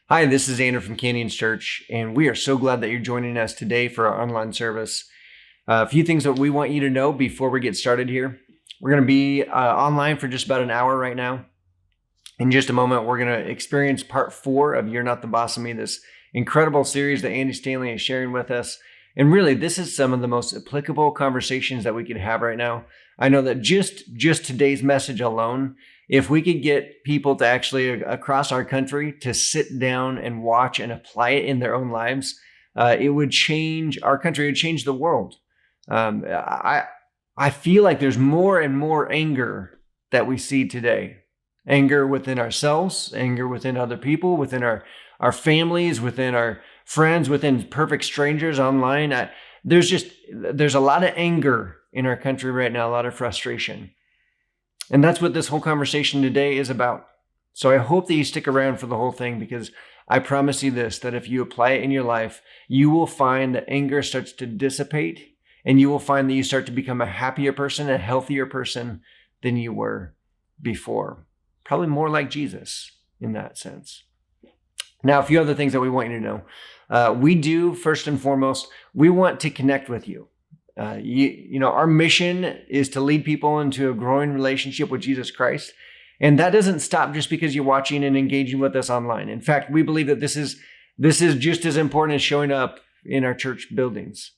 Hi, this is Andrew from Canyons Church, and we are so glad that you're joining us today for our online service. A few things that we want you to know before we get started here. We're going to be online for just about an hour right now. In just a moment, we're going to experience part 4 of You're Not the Boss of Me, this incredible series that Andy Stanley is sharing with us. And really, this is some of the most applicable conversations that we could have right now. I know that just today's message alone, if we could get people to actually across our country to sit down and watch and apply it in their own lives, it would change our country, it would change the world. I feel like there's more and more anger that we see today. Anger within ourselves, anger within other people, within our families, within our friends, within perfect strangers online. There's a lot of anger in our country right now, a lot of frustration. And that's what this whole conversation today is about. So I hope that you stick around for the whole thing, because I promise you this, that if you apply it in your life, you will find that anger starts to dissipate, and you will find that you start to become a happier person, a healthier person than you were before. Probably more like Jesus in that sense. Now, a few other things that we want you to know. We do, first and foremost, we want to connect with you. Our mission is to lead people into a growing relationship with Jesus Christ. And that doesn't stop just because you're watching and engaging with us online. In fact, we believe that this is just as important as showing up in our church buildings.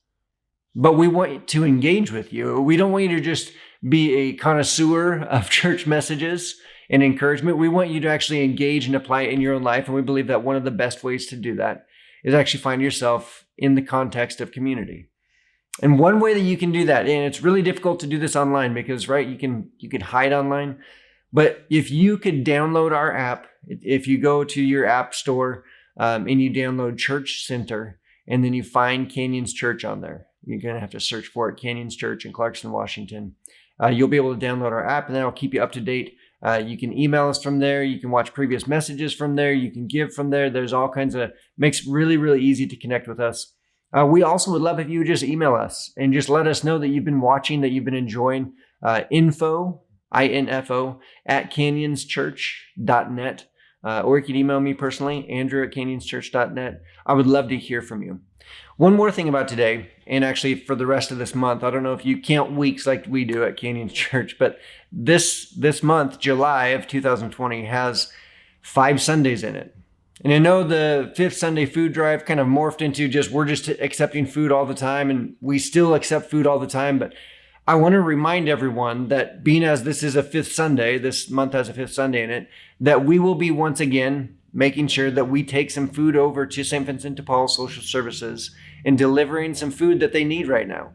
But we want to engage with you. We don't want you to just be a connoisseur of church messages and encouragement. We want you to actually engage and apply it in your own life. And we believe that one of the best ways to do that is actually find yourself in the context of community. And one way that you can do that, and it's really difficult to do this online because, right, you can hide online. But if you could download our app, if you go to your app store and you download Church Center, and then you find Canyons Church on there, you're going to have to search for it, Canyons Church in Clarkston, Washington. You'll be able to download our app, and that'll keep you up to date. You can email us from there. You can watch previous messages from there. You can give from there. There's all kinds of, makes really, really easy to connect with us. We also would love if you would just email us and just let us know that you've been watching, that you've been enjoying. Info at canyonschurch.net. Or you can email me personally, andrew@canyonschurch.net. I would love to hear from you. One more thing about today, and actually for the rest of this month, I don't know if you count weeks like we do at Canyons Church, but this month, July of 2020, has 5 Sundays in it. And I know the 5th Sunday food drive kind of morphed into we're just accepting food all the time, and we still accept food all the time. But I want to remind everyone that being as this is a 5th Sunday, this month has a 5th Sunday in it, that we will be once again making sure that we take some food over to St. Vincent de Paul Social Services and delivering some food that they need right now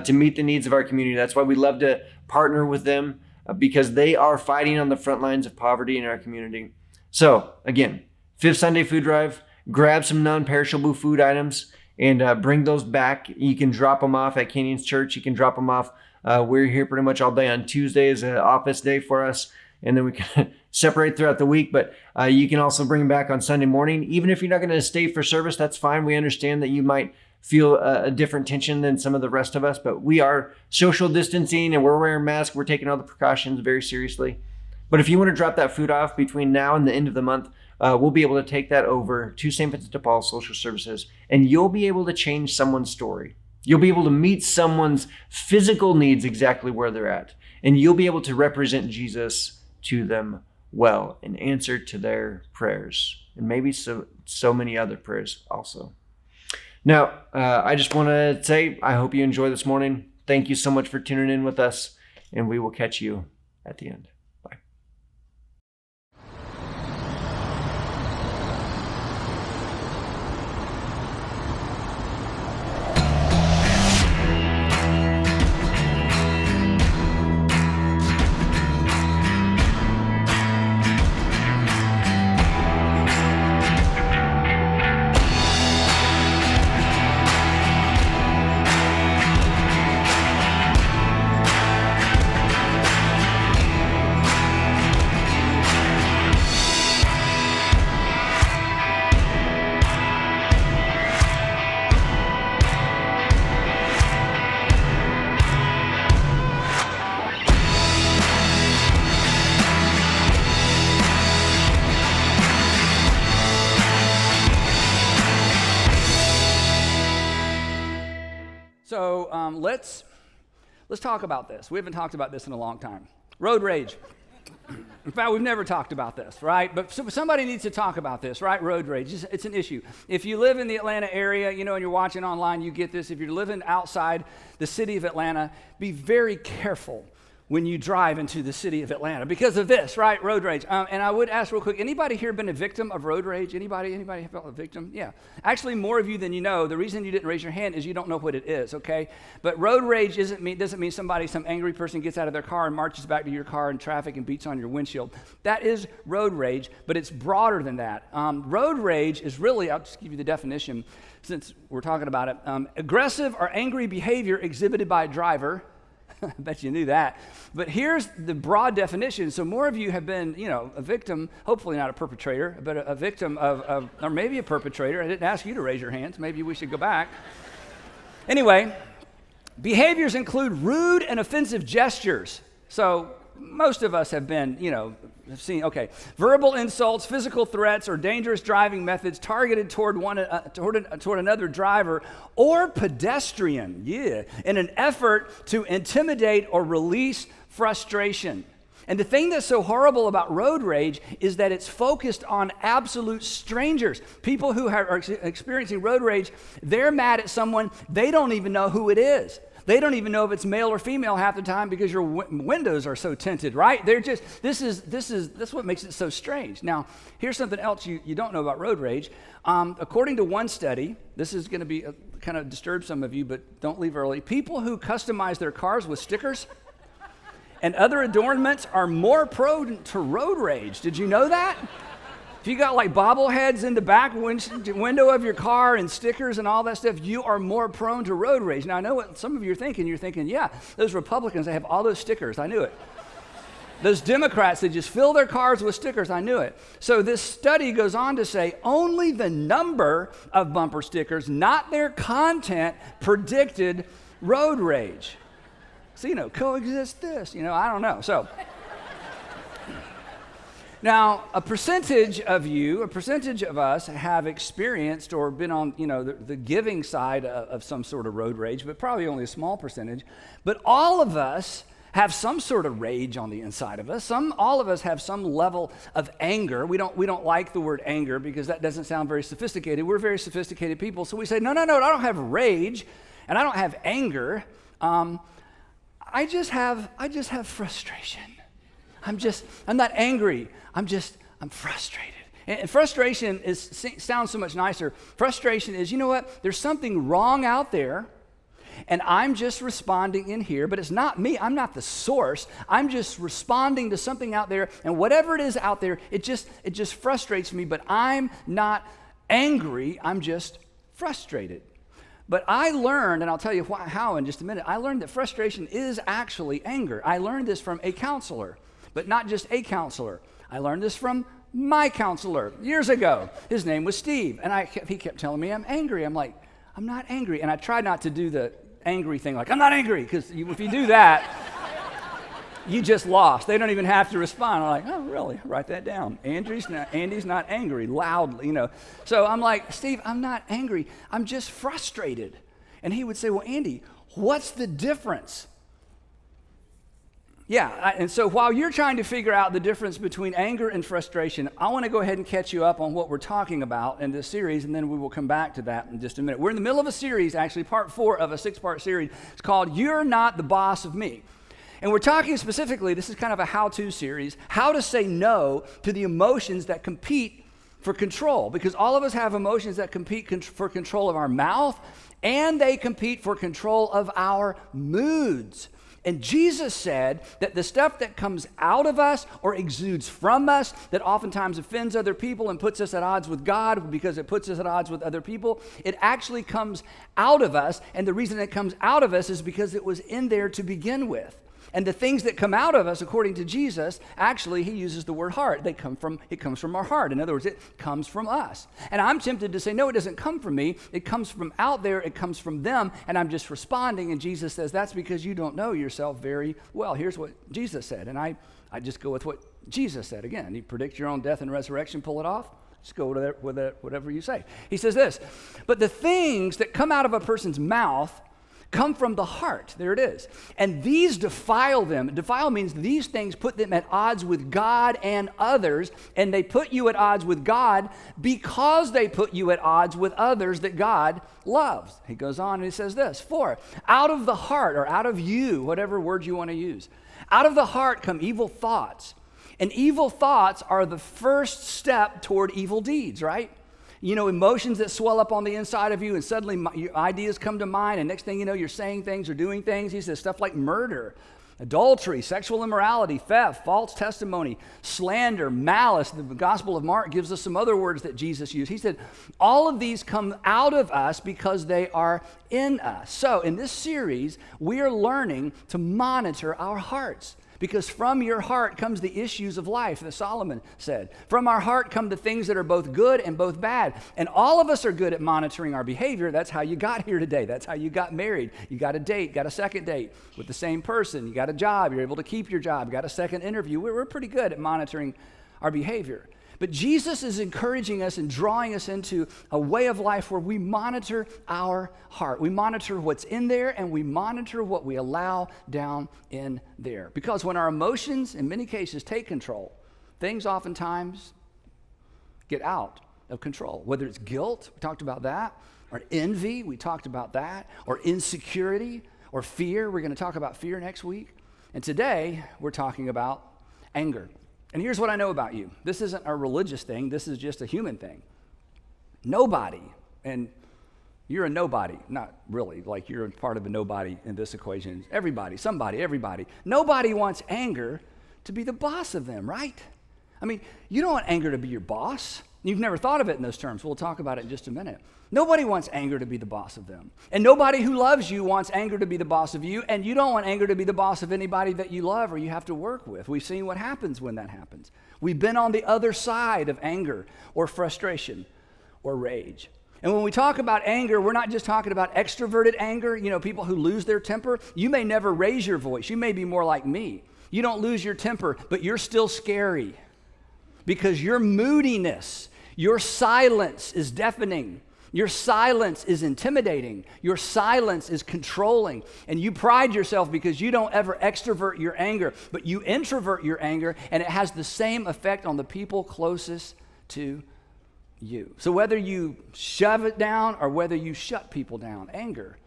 to meet the needs of our community. That's why we love to partner with them because they are fighting on the front lines of poverty in our community. So again, 5th Sunday food drive, grab some non-perishable food items and bring those back. You can drop them off at Canyons Church. You can drop them off. We're here pretty much all day. On Tuesday is an office day for us, and then we can separate throughout the week. But you can also bring them back on Sunday morning. Even if you're not going to stay for service, that's fine. We understand that you might feel a different tension than some of the rest of us, but we are social distancing and we're wearing masks. We're taking all the precautions very seriously. But if you want to drop that food off between now and the end of the month, we'll be able to take that over to St. Vincent de Paul Social Services, and you'll be able to change someone's story. You'll be able to meet someone's physical needs exactly where they're at, and you'll be able to represent Jesus to them well and answer to their prayers, and maybe so many other prayers also. Now, I just want to say, I hope you enjoy this morning. Thank you so much for tuning in with us, and we will catch you at the end. Bye. let's talk about this. We haven't talked about this in a long time. Road rage. In fact, we've never talked about this, right? But somebody needs to talk about this, right? Road rage. It's an issue. If you live in the Atlanta area, and you're watching online, you get this. If you're living outside the city of Atlanta, be very careful when you drive into the city of Atlanta because of this, right? Road rage. And I would ask real quick, anybody here been a victim of road rage? Anybody felt a victim? Yeah. Actually, more of you than you know. The reason you didn't raise your hand is you don't know what it is, okay? But road rage doesn't mean some angry person gets out of their car and marches back to your car in traffic and beats on your windshield. That is road rage, but it's broader than that. Road rage is really, I'll just give you the definition since we're talking about it, aggressive or angry behavior exhibited by a driver. I bet you knew that. But here's the broad definition. So more of you have been, a victim, hopefully not a perpetrator, but a victim of, or maybe a perpetrator. I didn't ask you to raise your hands. Maybe we should go back. Anyway, behaviors include rude and offensive gestures. So most of us have been, have seen, verbal insults, physical threats, or dangerous driving methods targeted toward another driver or pedestrian, in an effort to intimidate or release frustration. And the thing that's so horrible about road rage is that it's focused on absolute strangers. People who are experiencing road rage, they're mad at someone, they don't even know who it is. They don't even know if it's male or female half the time because your windows are so tinted, right? They're just, that's what makes it so strange. Now, here's something else you don't know about road rage. According to one study, this is going to be kind of disturb some of you, but don't leave early. People who customize their cars with stickers and other adornments are more prone to road rage. Did you know that? If you got like bobbleheads in the back window of your car and stickers and all that stuff, you are more prone to road rage. Now, I know what some of you are thinking. You're thinking, yeah, those Republicans, they have all those stickers. I knew it. Those Democrats, they just fill their cars with stickers. I knew it. So this study goes on to say only the number of bumper stickers, not their content, predicted road rage. So, coexist this, I don't know. So... Now, a percentage of us have experienced or been on, the giving side of some sort of road rage, but probably only a small percentage. But all of us have some sort of rage on the inside of us. All of us have some level of anger. We don't like the word anger because that doesn't sound very sophisticated. We're very sophisticated people, so we say, no, I don't have rage, and I don't have anger. I just have frustration. I'm not angry. I'm frustrated. And frustration sounds so much nicer. Frustration is, you know what? There's something wrong out there, and I'm just responding in here, but it's not me. I'm not the source. I'm just responding to something out there, and whatever it is out there, it just frustrates me, but I'm not angry. I'm just frustrated. But I learned, and I'll tell you how in just a minute, I learned that frustration is actually anger. I learned this from a counselor, but not just a counselor. I learned this from my counselor years ago. His name was Steve, and he kept telling me I'm angry. I'm like, I'm not angry. And I tried not to do the angry thing, like, I'm not angry, because if you do that, you just lost. They don't even have to respond. I'm like, oh, really? Write that down. Andy's not angry, loudly, So I'm like, Steve, I'm not angry. I'm just frustrated. And he would say, well, Andy, what's the difference? Yeah, and so while you're trying to figure out the difference between anger and frustration, I want to go ahead and catch you up on what we're talking about in this series, and then we will come back to that in just a minute. We're in the middle of a series, actually, part 4 of a 6-part series. It's called You're Not the Boss of Me. And we're talking specifically, this is kind of a how-to series, how to say no to the emotions that compete for control. Because all of us have emotions that compete for control of our mouth, and they compete for control of our moods. And Jesus said that the stuff that comes out of us or exudes from us that oftentimes offends other people and puts us at odds with God because it puts us at odds with other people, it actually comes out of us. And the reason it comes out of us is because it was in there to begin with. And the things that come out of us, according to Jesus, actually, he uses the word heart. It comes from our heart. In other words, it comes from us. And I'm tempted to say, no, it doesn't come from me. It comes from out there. It comes from them. And I'm just responding. And Jesus says, that's because you don't know yourself very well. Here's what Jesus said. And I just go with what Jesus said. Again, you predict your own death and resurrection, pull it off. Just go with whatever you say. He says this, but the things that come out of a person's mouth come from the heart. There it is. And these defile them. Defile means these things put them at odds with God and others, and they put you at odds with God because they put you at odds with others that God loves. He goes on and he says this, for out of the heart, or out of you, whatever word you want to use, out of the heart come evil thoughts. And evil thoughts are the first step toward evil deeds, right? You know, emotions that swell up on the inside of you, and suddenly your ideas come to mind, and next thing you know, you're saying things or doing things. He says stuff like murder, adultery, sexual immorality, theft, false testimony, slander, malice. The Gospel of Mark gives us some other words that Jesus used. He said, all of these come out of us because they are in us. So in this series, we are learning to monitor our hearts. Because from your heart comes the issues of life, that Solomon said. From our heart come the things that are both good and both bad. And all of us are good at monitoring our behavior. That's how you got here today. That's how you got married. You got a date, got a second date with the same person. You got a job. You're able to keep your job. Got a second interview. We're pretty good at monitoring our behavior. But Jesus is encouraging us and drawing us into a way of life where we monitor our heart. We monitor what's in there, and we monitor what we allow down in there. Because when our emotions, in many cases, take control, things oftentimes get out of control. Whether it's guilt, we talked about that, or envy, we talked about that, or insecurity, or fear. We're going to talk about fear next week. And today, we're talking about anger. And here's what I know about you. This isn't a religious thing. This is just a human thing. Nobody, and you're a nobody, not really, like you're part of a nobody in this equation. Everybody, somebody, everybody. Nobody wants anger to be the boss of them, right? I mean, you don't want anger to be your boss. You've never thought of it in those terms. We'll talk about it in just a minute. Nobody wants anger to be the boss of them. And nobody who loves you wants anger to be the boss of you, and you don't want anger to be the boss of anybody that you love or you have to work with. We've seen what happens when that happens. We've been on the other side of anger or frustration or rage. And when we talk about anger, we're not just talking about extroverted anger, you know, people who lose their temper. You may never raise your voice. You may be more like me. You don't lose your temper, but you're still scary because your moodiness, your silence is deafening. Your silence is intimidating. Your silence is controlling. And you pride yourself because you don't ever extrovert your anger, but you introvert your anger, and it has the same effect on the people closest to you. So whether you shove it down or whether you shut people down, anger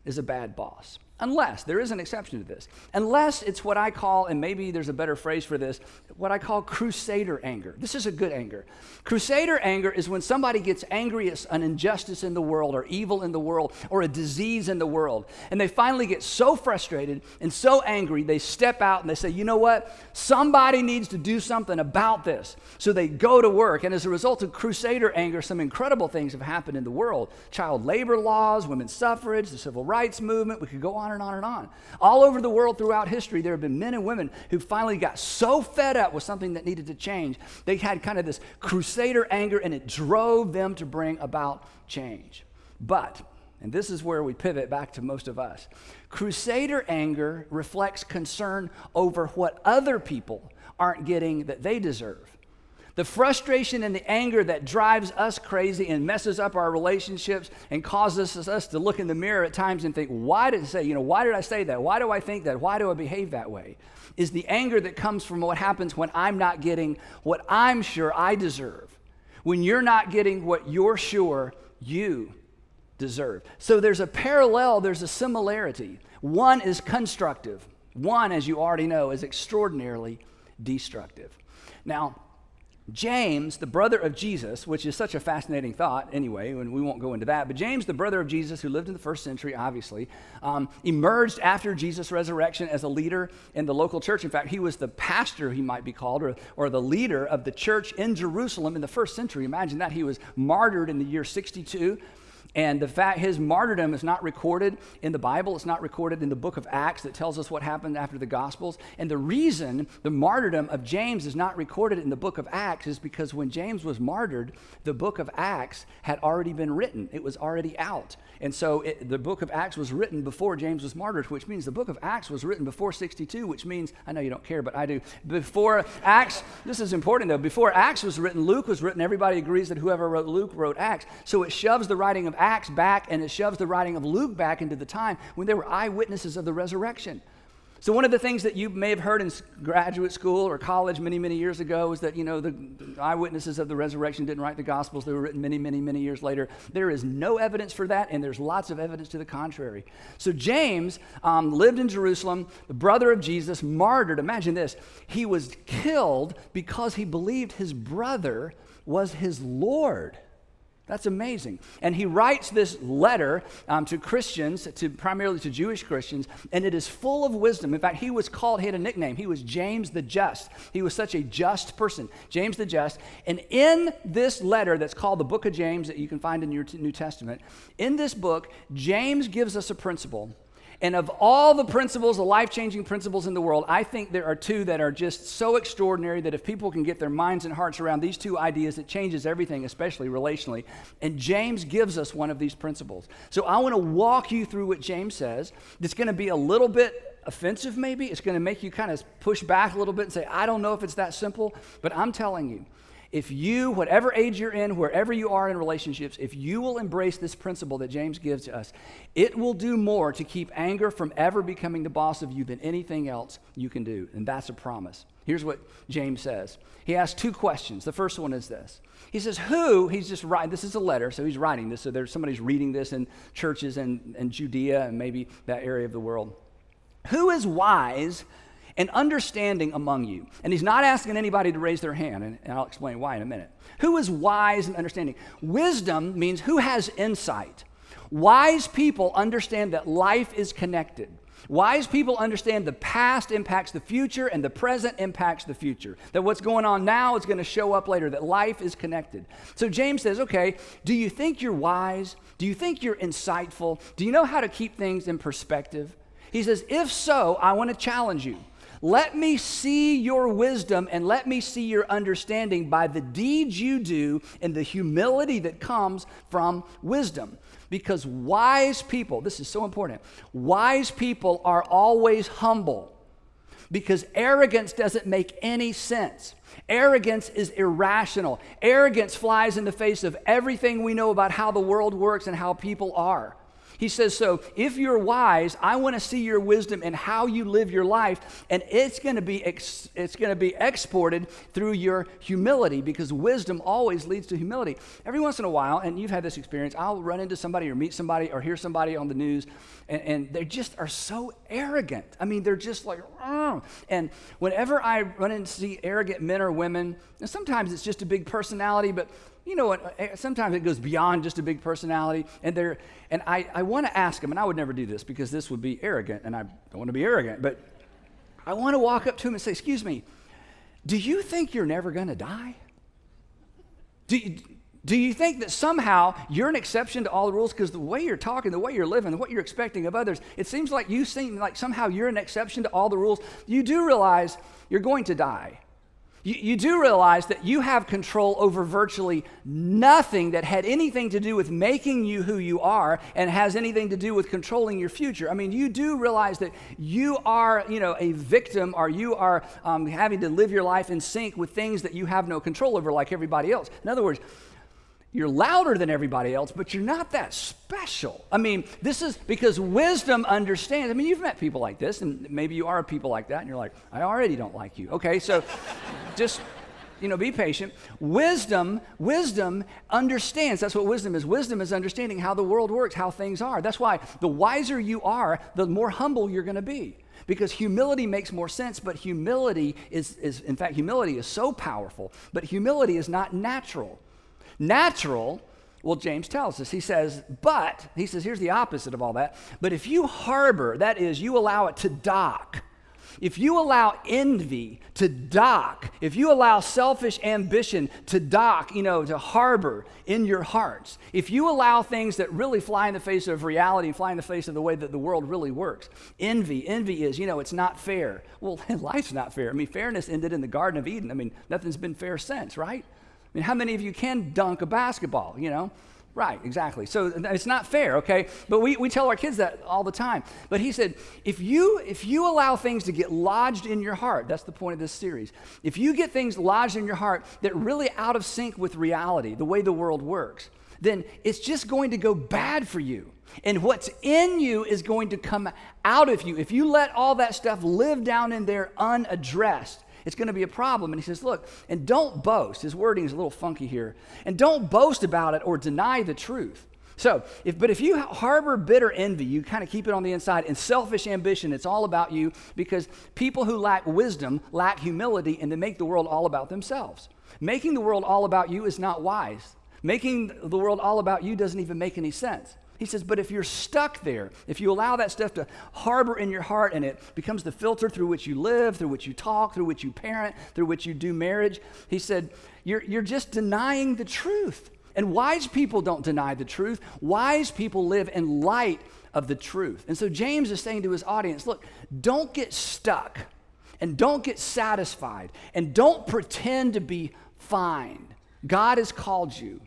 is a bad boss. Unless, there is an exception to this, unless it's what I call, and maybe there's a better phrase for this, what I call crusader anger. This is a good anger. Crusader anger is when somebody gets angry at an injustice in the world or evil in the world or a disease in the world, and they finally get so frustrated and so angry, they step out and they say, you know what, somebody needs to do something about this. So they go to work, and as a result of crusader anger, some incredible things have happened in the world. Child labor laws, women's suffrage, the civil rights movement, we could go on and on and on. All over the world throughout history, there have been men and women who finally got so fed up with something that needed to change, they had kind of this crusader anger, and it drove them to bring about change. But, and this is where we pivot back to most of us, crusader anger reflects concern over what other people aren't getting that they deserve. The frustration and the anger that drives us crazy and messes up our relationships and causes us to look in the mirror at times and think, why did I say that? Why do I think that? Why do I behave that way? Is the anger that comes from what happens when I'm not getting what I'm sure I deserve. When you're not getting what you're sure you deserve. So there's a parallel, there's a similarity. One is constructive. One, as you already know, is extraordinarily destructive. Now, James, the brother of Jesus, which is such a fascinating thought anyway, and we won't go into that, but James, the brother of Jesus, who lived in the first century, obviously, emerged after Jesus' resurrection as a leader in the local church. In fact, he was the pastor, he might be called, or the leader of the church in Jerusalem in the first century. Imagine that. He was martyred in the year 62. And the fact his martyrdom is not recorded in the Bible. It's not recorded in the book of Acts that tells us what happened after the Gospels. And the reason the martyrdom of James is not recorded in the book of Acts is because when James was martyred, the book of Acts had already been written. It was already out. And so the book of Acts was written before James was martyred, which means the book of Acts was written before 62, which means, I know you don't care, but I do. Before Acts, this is important though, before Acts was written, Luke was written. Everybody agrees that whoever wrote Luke wrote Acts. So it shoves the writing of Acts back, and it shoves the writing of Luke back into the time when they were eyewitnesses of the resurrection. So one of the things that you may have heard in graduate school or college many, many years ago is that, the eyewitnesses of the resurrection didn't write the Gospels. They were written many, many, many years later. There is no evidence for that, and there's lots of evidence to the contrary. So James lived in Jerusalem, the brother of Jesus, martyred. Imagine this. He was killed because he believed his brother was his Lord. That's amazing. And he writes this letter to Christians, primarily to Jewish Christians, and it is full of wisdom. In fact, he had a nickname. He was James the Just. He was such a just person, James the Just. And in this letter that's called the Book of James that you can find in your New Testament, in this book, James gives us a principle. And of all the principles, the life-changing principles in the world, I think there are two that are just so extraordinary that if people can get their minds and hearts around these two ideas, it changes everything, especially relationally. And James gives us one of these principles. So I want to walk you through what James says. It's going to be a little bit offensive maybe. It's going to make you kind of push back a little bit and say, I don't know if it's that simple, but I'm telling you, if you, whatever age you're in, wherever you are in relationships, if you will embrace this principle that James gives to us, it will do more to keep anger from ever becoming the boss of you than anything else you can do. And that's a promise. Here's what James says. He asks two questions. The first one is this. He says, he's just writing, this is a letter, so he's writing this. So somebody's reading this in churches in Judea and maybe that area of the world. Who is wise and understanding among you? And he's not asking anybody to raise their hand, and I'll explain why in a minute. Who is wise and understanding? Wisdom means who has insight. Wise people understand that life is connected. Wise people understand the past impacts the future and the present impacts the future. That what's going on now is going to show up later, that life is connected. So James says, okay, do you think you're wise? Do you think you're insightful? Do you know how to keep things in perspective? He says, if so, I want to challenge you. Let me see your wisdom and let me see your understanding by the deeds you do and the humility that comes from wisdom. Because wise people, this is so important, wise people are always humble. Because arrogance doesn't make any sense. Arrogance is irrational. Arrogance flies in the face of everything we know about how the world works and how people are. He says, so if you're wise, I want to see your wisdom and how you live your life, and it's going to be exported through your humility, because wisdom always leads to humility. Every once in a while, and you've had this experience, I'll run into somebody or meet somebody or hear somebody on the news, and they just are so arrogant. I mean, they're just like, Ugh. And whenever I run into see arrogant men or women, and sometimes it's just a big personality, but you know what, sometimes it goes beyond just a big personality, and I want to ask them, and I would never do this because this would be arrogant, and I don't want to be arrogant, but I want to walk up to them and say, excuse me, do you think you're never going to die? Do you think that somehow you're an exception to all the rules because the way you're talking, the way you're living, what you're expecting of others, it seems like you seem like somehow you're an exception to all the rules. You do realize you're going to die. You do realize that you have control over virtually nothing that had anything to do with making you who you are and has anything to do with controlling your future. I mean, you do realize that you are, a victim, or you are having to live your life in sync with things that you have no control over like everybody else. In other words, you're louder than everybody else, but you're not that special. I mean, this is because wisdom understands. I mean, you've met people like this, and maybe you are people like that, and you're like, I already don't like you. Okay, so just, be patient. Wisdom understands. That's what wisdom is. Wisdom is understanding how the world works, how things are. That's why the wiser you are, the more humble you're going to be. Because humility makes more sense, but humility is so powerful, but humility is not natural. Natural, well, James tells us, he says, here's the opposite of all that. But if you harbor, that is, you allow it to dock. If you allow envy to dock, if you allow selfish ambition to dock, to harbor in your hearts, if you allow things that really fly in the face of reality, fly in the face of the way that the world really works, envy is, it's not fair. Well, life's not fair. I mean, fairness ended in the Garden of Eden. I mean, nothing's been fair since, right? I mean, how many of you can dunk a basketball, Right, exactly. So it's not fair, okay? But we tell our kids that all the time. But he said, if you allow things to get lodged in your heart, that's the point of this series. If you get things lodged in your heart that really out of sync with reality, the way the world works, then it's just going to go bad for you. And what's in you is going to come out of you. If you let all that stuff live down in there unaddressed, it's going to be a problem. And he says, look, and don't boast. His wording is a little funky here. And don't boast about it or deny the truth. So, if you harbor bitter envy, you kind of keep it on the inside, and selfish ambition, it's all about you, because people who lack wisdom lack humility, and they make the world all about themselves. Making the world all about you is not wise. Making the world all about you doesn't even make any sense. He says, but if you're stuck there, if you allow that stuff to harbor in your heart and it becomes the filter through which you live, through which you talk, through which you parent, through which you do marriage, he said, you're just denying the truth. And wise people don't deny the truth. Wise people live in light of the truth. And so James is saying to his audience, look, don't get stuck and don't get satisfied and don't pretend to be fine. God has called you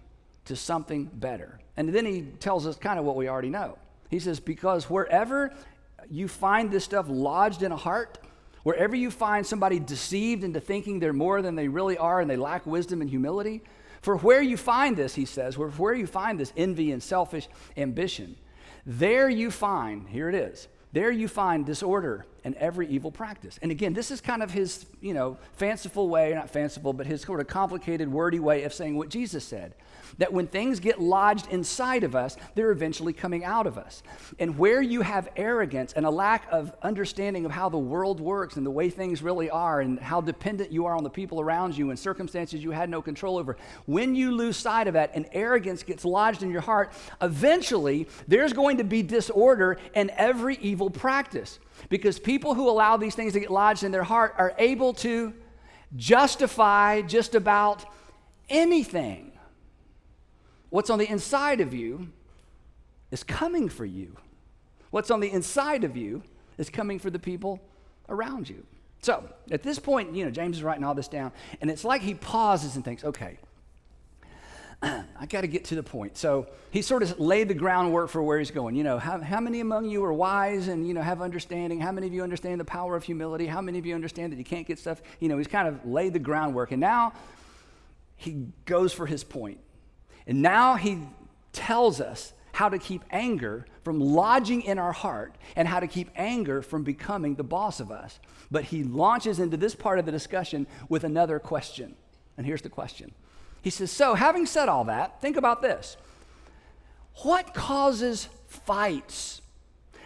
to something better. And then he tells us kind of what we already know. He says, because wherever you find this stuff lodged in a heart, wherever you find somebody deceived into thinking they're more than they really are and they lack wisdom and humility, for where you find this, he says, where you find this envy and selfish ambition, there you find, here it is, there you find disorder and every evil practice. And again, this is kind of his, fanciful way, not fanciful, but his sort of complicated, wordy way of saying what Jesus said. That when things get lodged inside of us, they're eventually coming out of us. And where you have arrogance and a lack of understanding of how the world works and the way things really are and how dependent you are on the people around you and circumstances you had no control over, when you lose sight of that and arrogance gets lodged in your heart, eventually there's going to be disorder and every evil practice. Because people who allow these things to get lodged in their heart are able to justify just about anything. What's on the inside of you is coming for you. What's on the inside of you is coming for the people around you. So at this point, James is writing all this down, and it's like he pauses and thinks, okay, I got to get to the point. So he sort of laid the groundwork for where he's going. How many among you are wise and, have understanding? How many of you understand the power of humility? How many of you understand that you can't get stuff? He's kind of laid the groundwork, and now he goes for his point. And now he tells us how to keep anger from lodging in our heart and how to keep anger from becoming the boss of us. But he launches into this part of the discussion with another question. And here's the question. He says, so having said all that, think about this. What causes fights?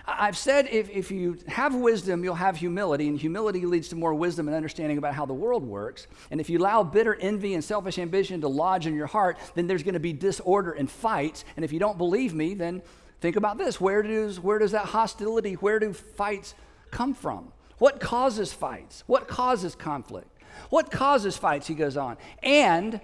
I've said if you have wisdom, you'll have humility, and humility leads to more wisdom and understanding about how the world works. And if you allow bitter envy and selfish ambition to lodge in your heart, then there's going to be disorder and fights. And if you don't believe me, then think about this. Where does that hostility, where do fights come from? What causes fights? What causes conflict? What causes fights, he goes on, and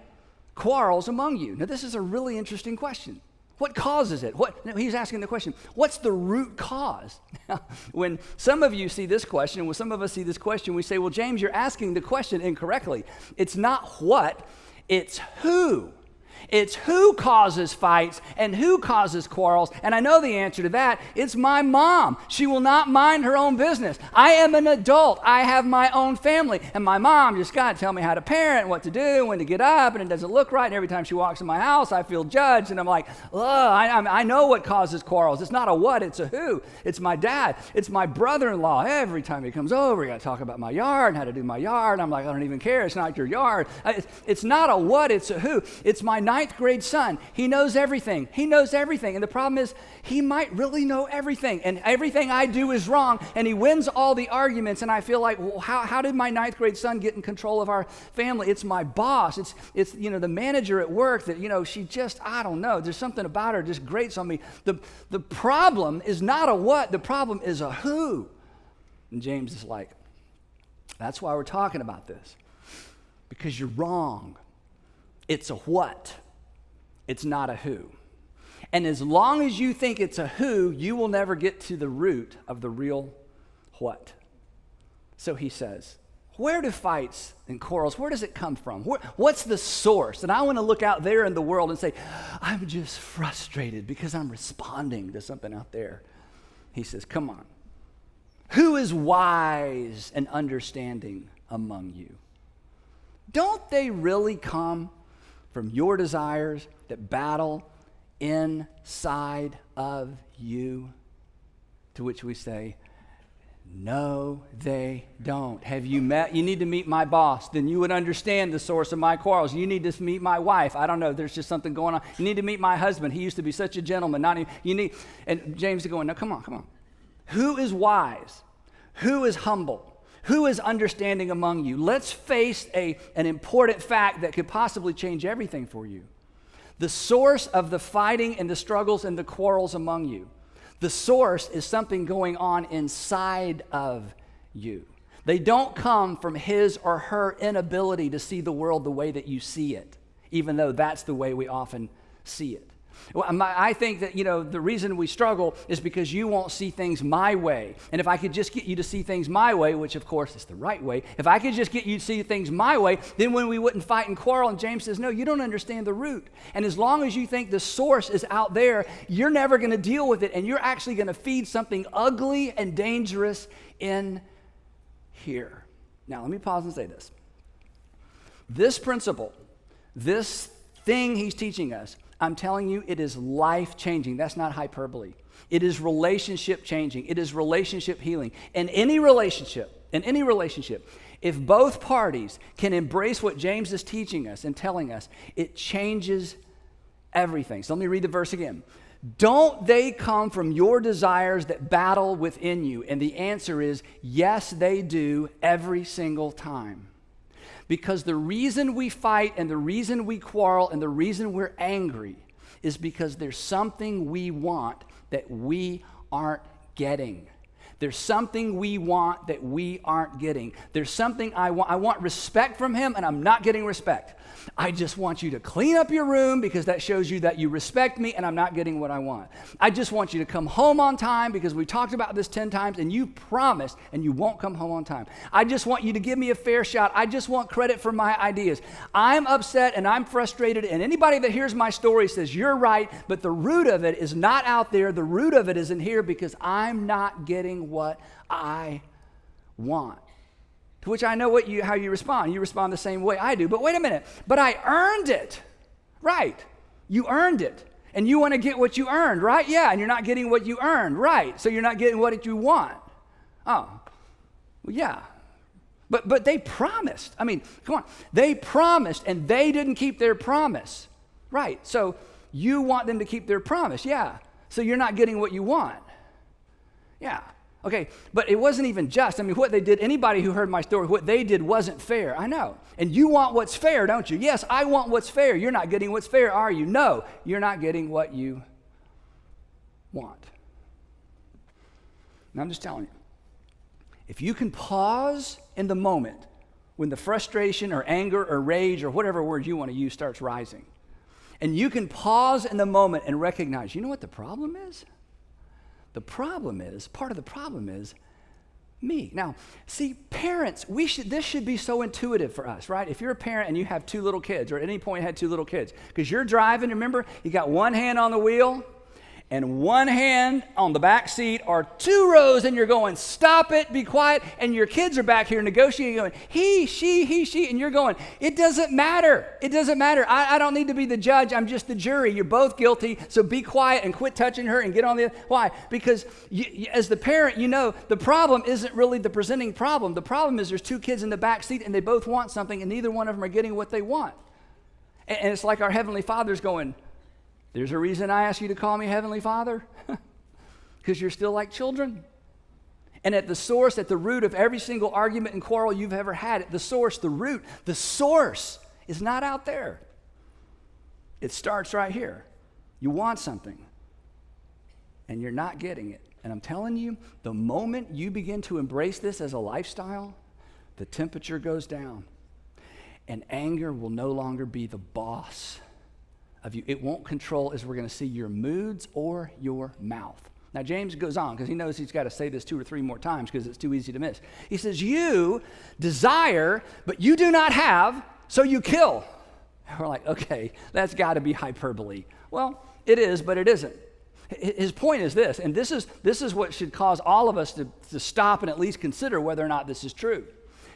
quarrels among you? Now, this is a really interesting question. What causes it? He's asking the question, what's the root cause? Now, when some of you see this question, and when some of us see this question, we say, well, James, you're asking the question incorrectly. It's not what, it's who. It's who causes fights and who causes quarrels. And I know the answer to that. It's my mom. She will not mind her own business. I am an adult. I have my own family. And my mom just got to tell me how to parent, what to do, when to get up, and it doesn't look right. And every time she walks in my house, I feel judged. And I'm like, I know what causes quarrels. It's not a what, it's a who. It's my dad. It's my brother-in-law. Every time he comes over, we got to talk about my yard and how to do my yard. I'm like, I don't even care. It's not your yard. It's not a what, it's a who. It's my ninth grade son. He knows everything. He knows everything. And the problem is he might really know everything. And everything I do is wrong. And he wins all the arguments. And I feel like, well, how did my ninth grade son get in control of our family? It's my boss. It's the manager at work that, she just, I don't know. There's something about her just grates on me. The problem is not a what. The problem is a who. And James is like, that's why we're talking about this. Because you're wrong. It's a what. It's not a who. And as long as you think it's a who, you will never get to the root of the real what. So he says, where do fights and quarrels, where does it come from? What's the source? And I want to look out there in the world and say, I'm just frustrated because I'm responding to something out there. He says, come on. Who is wise and understanding among you? Don't they really come from your desires that battle inside of you? To which we say, no, they don't. Have you met? You need to meet my boss. Then you would understand the source of my quarrels. You need to meet my wife. I don't know. There's just something going on. You need to meet my husband. He used to be such a gentleman. Not even, you need. And James is going, no, come on. Who is wise? Who is humble? Who is understanding among you? Let's face an important fact that could possibly change everything for you. The source of the fighting and the struggles and the quarrels among you, the source is something going on inside of you. They don't come from his or her inability to see the world the way that you see it, even though that's the way we often see it. Well, I think that, the reason we struggle is because you won't see things my way. And if I could just get you to see things my way, which of course is the right way, if I could just get you to see things my way, then when we wouldn't fight and quarrel, and James says, no, you don't understand the root. And as long as you think the source is out there, you're never going to deal with it, and you're actually going to feed something ugly and dangerous in here. Now, let me pause and say this. This principle, this thing he's teaching us, I'm telling you, it is life-changing. That's not hyperbole. It is relationship-changing. It is relationship healing. In any relationship, if both parties can embrace what James is teaching us and telling us, it changes everything. So let me read the verse again. Don't they come from your desires that battle within you? And the answer is, yes, they do every single time. Because the reason we fight and the reason we quarrel and the reason we're angry is because there's something we want that we aren't getting. There's something we want that we aren't getting. There's something I want. I want respect from him, and I'm not getting respect. I just want you to clean up your room because that shows you that you respect me, and I'm not getting what I want. I just want you to come home on time because we talked about this 10 times, and you promised, and you won't come home on time. I just want you to give me a fair shot. I just want credit for my ideas. I'm upset, and I'm frustrated, and anybody that hears my story says, you're right, but the root of it is not out there. The root of it is in here because I'm not getting what I want. To which I know how you respond. You respond the same way I do. But wait a minute. But I earned it. Right. You earned it. And you want to get what you earned, right? Yeah, and you're not getting what you earned, right? So you're not getting what you want. Oh, well, yeah. But they promised. I mean, come on. They promised, and they didn't keep their promise. Right. So you want them to keep their promise. Yeah. So you're not getting what you want. Yeah. Okay, but it wasn't even just. I mean, what they did, anybody who heard my story, what they did wasn't fair. I know. And you want what's fair, don't you? Yes, I want what's fair. You're not getting what's fair, are you? No, you're not getting what you want. And I'm just telling you, if you can pause in the moment when the frustration or anger or rage or whatever word you want to use starts rising, and you can pause in the moment and recognize, you know what the problem is? Part of the problem is me. Now, see, parents, this should be so intuitive for us, right? If you're a parent and you have 2 little kids, or at any point had 2 little kids, because you're driving, remember, you got one hand on the wheel and one hand on the back seat, or 2 rows, and you're going, stop it, be quiet, and your kids are back here negotiating, going, he, she, and you're going, it doesn't matter. It doesn't matter. I don't need to be the judge. I'm just the jury. You're both guilty, so be quiet and quit touching her and get on the other. Why? Because as the parent, you know, the problem isn't really the presenting problem. The problem is there's 2 kids in the back seat, and they both want something, and neither one of them are getting what they want. And it's like our Heavenly Father's going, there's a reason I ask you to call me Heavenly Father, because you're still like children. And at the source, at the root of every single argument and quarrel you've ever had, at the source, the root, the source is not out there. It starts right here. You want something, and you're not getting it. And I'm telling you, the moment you begin to embrace this as a lifestyle, the temperature goes down, and anger will no longer be the boss of you. It won't control, as we're going to see, your moods or your mouth. Now, James goes on because he knows he's got to say this 2 or 3 more times because it's too easy to miss. He says, you desire, but you do not have, so you kill. And we're like, okay, that's got to be hyperbole. Well, it is, but it isn't. His point is this, and this is what should cause all of us to stop and at least consider whether or not this is true.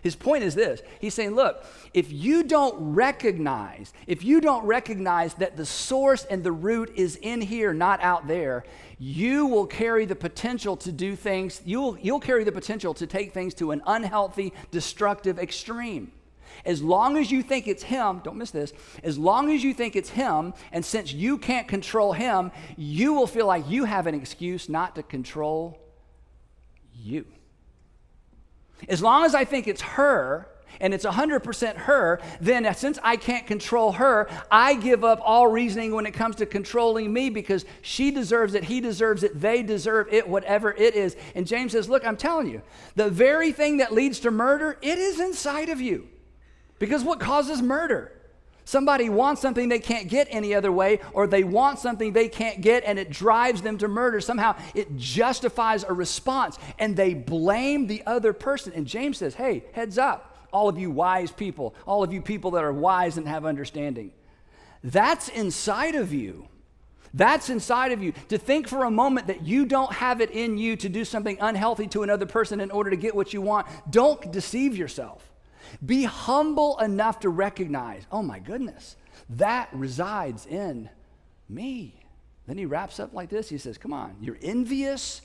His point is this. He's saying, look, if you don't recognize that the source and the root is in here, not out there, you will carry the potential to do things, you'll carry the potential to take things to an unhealthy, destructive extreme. As long as you think it's him, don't miss this, as long as you think it's him, and since you can't control him, you will feel like you have an excuse not to control you. As long as I think it's her, and it's 100% her, then since I can't control her, I give up all reasoning when it comes to controlling me because she deserves it, he deserves it, they deserve it, whatever it is. And James says, look, I'm telling you, the very thing that leads to murder, it is inside of you. Because what causes murder? Somebody wants something they can't get any other way, or they want something they can't get, and it drives them to murder. Somehow it justifies a response, and they blame the other person. And James says, hey, heads up, all of you wise people, all of you people that are wise and have understanding. That's inside of you. That's inside of you. To think for a moment that you don't have it in you to do something unhealthy to another person in order to get what you want, don't deceive yourself. Be humble enough to recognize, oh my goodness, that resides in me. Then he wraps up like this. He says, come on, you're envious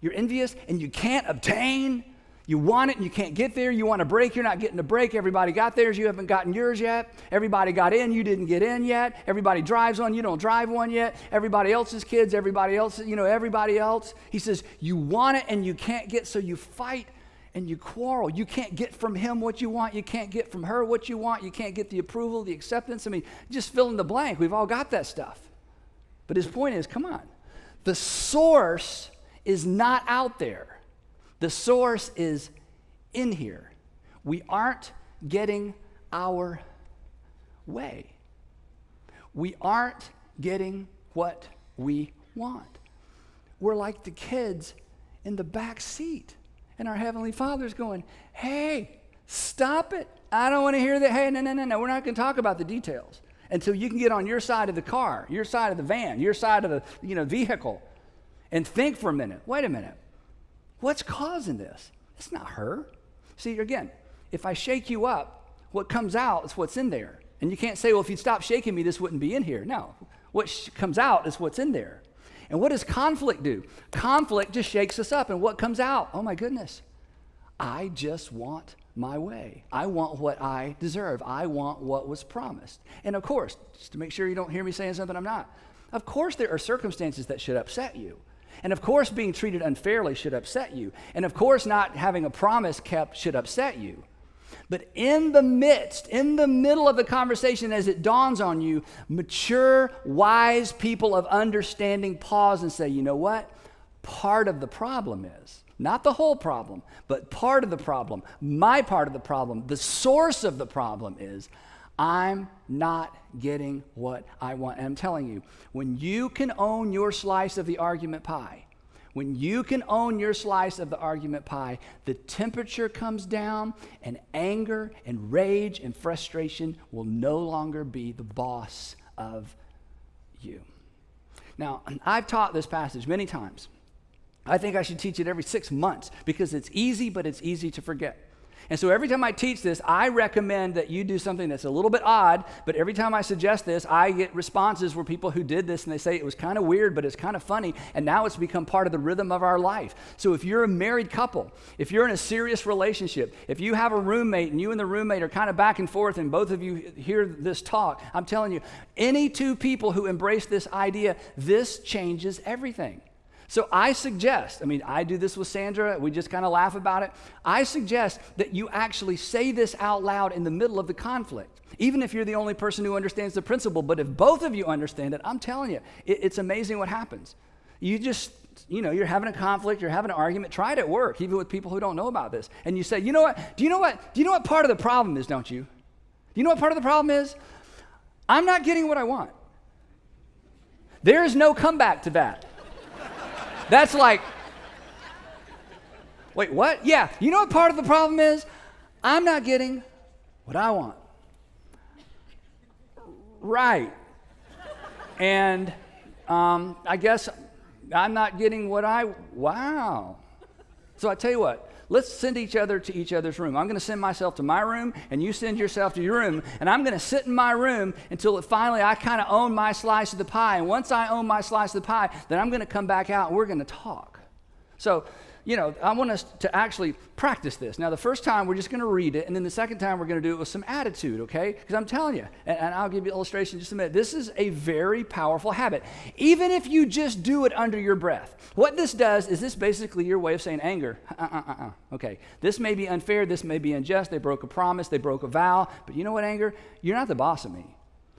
and you can't obtain. You want it and you can't get there. You want a break, you're not getting a break. Everybody got theirs, you haven't gotten yours yet. Everybody got in, you didn't get in yet. Everybody drives one, you don't drive one yet. Everybody else's kids, everybody else. He says, you want it and you can't get, so you fight and you quarrel. You can't get from him what you want. You can't get from her what you want. You can't get the approval, the acceptance. I mean, just fill in the blank. We've all got that stuff. But his point is, come on. The source is not out there. The source is in here. We aren't getting our way. We aren't getting what we want. We're like the kids in the back seat. And our Heavenly Father's going, hey, stop it. I don't want to hear that. Hey, no. We're not going to talk about the details until you can get on your side of the car, your side of the van, your side of the vehicle, and think for a minute. Wait a minute. What's causing this? It's not her. See, again, if I shake you up, what comes out is what's in there. And you can't say, well, if you'd stop shaking me, this wouldn't be in here. No. What comes out is what's in there. And what does conflict do? Conflict just shakes us up. And what comes out? Oh, my goodness. I just want my way. I want what I deserve. I want what was promised. And of course, just to make sure you don't hear me saying something I'm not, of course there are circumstances that should upset you. And of course being treated unfairly should upset you. And of course not having a promise kept should upset you. But in the middle of the conversation, as it dawns on you, mature, wise people of understanding pause and say, you know what? Part of the problem is, not the whole problem, but part of the problem, my part of the problem, the source of the problem is, I'm not getting what I want. And I'm telling you, when you can own your slice of the argument pie, when you can own your slice of the argument pie, the temperature comes down, and anger and rage and frustration will no longer be the boss of you. Now, I've taught this passage many times. I think I should teach it every 6 months because it's easy, but it's easy to forget. And so every time I teach this, I recommend that you do something that's a little bit odd, but every time I suggest this, I get responses where people who did this and they say it was kind of weird, but it's kind of funny, and now it's become part of the rhythm of our life. So if you're a married couple, if you're in a serious relationship, if you have a roommate and you and the roommate are kind of back and forth and both of you hear this talk, I'm telling you, any two people who embrace this idea, this changes everything. So I suggest, I do this with Sandra, we just kind of laugh about it. I suggest that you actually say this out loud in the middle of the conflict, even if you're the only person who understands the principle. But if both of you understand it, I'm telling you, it's amazing what happens. You just, you're having a conflict, you're having an argument, try it at work, even with people who don't know about this. And you say, you know what, do you know what part of the problem is, don't you? Do you know what part of the problem is? I'm not getting what I want. There is no comeback to that. That's like, wait, what? Yeah, you know what part of the problem is? I'm not getting what I want. Right. And I guess I'm not getting wow. So I tell you what, let's send each other to each other's room. I'm going to send myself to my room, and you send yourself to your room, and I'm going to sit in my room until finally I kind of own my slice of the pie. And once I own my slice of the pie, then I'm going to come back out, and we're going to talk. So, I want us to actually practice this. Now, the first time, we're just going to read it, and then the second time, we're going to do it with some attitude, okay? Because I'm telling you, and I'll give you an illustration in just a minute, this is a very powerful habit, even if you just do it under your breath. What this does is this basically your way of saying anger. Okay, this may be unfair, this may be unjust, they broke a promise, they broke a vow, but you know what, anger? You're not the boss of me.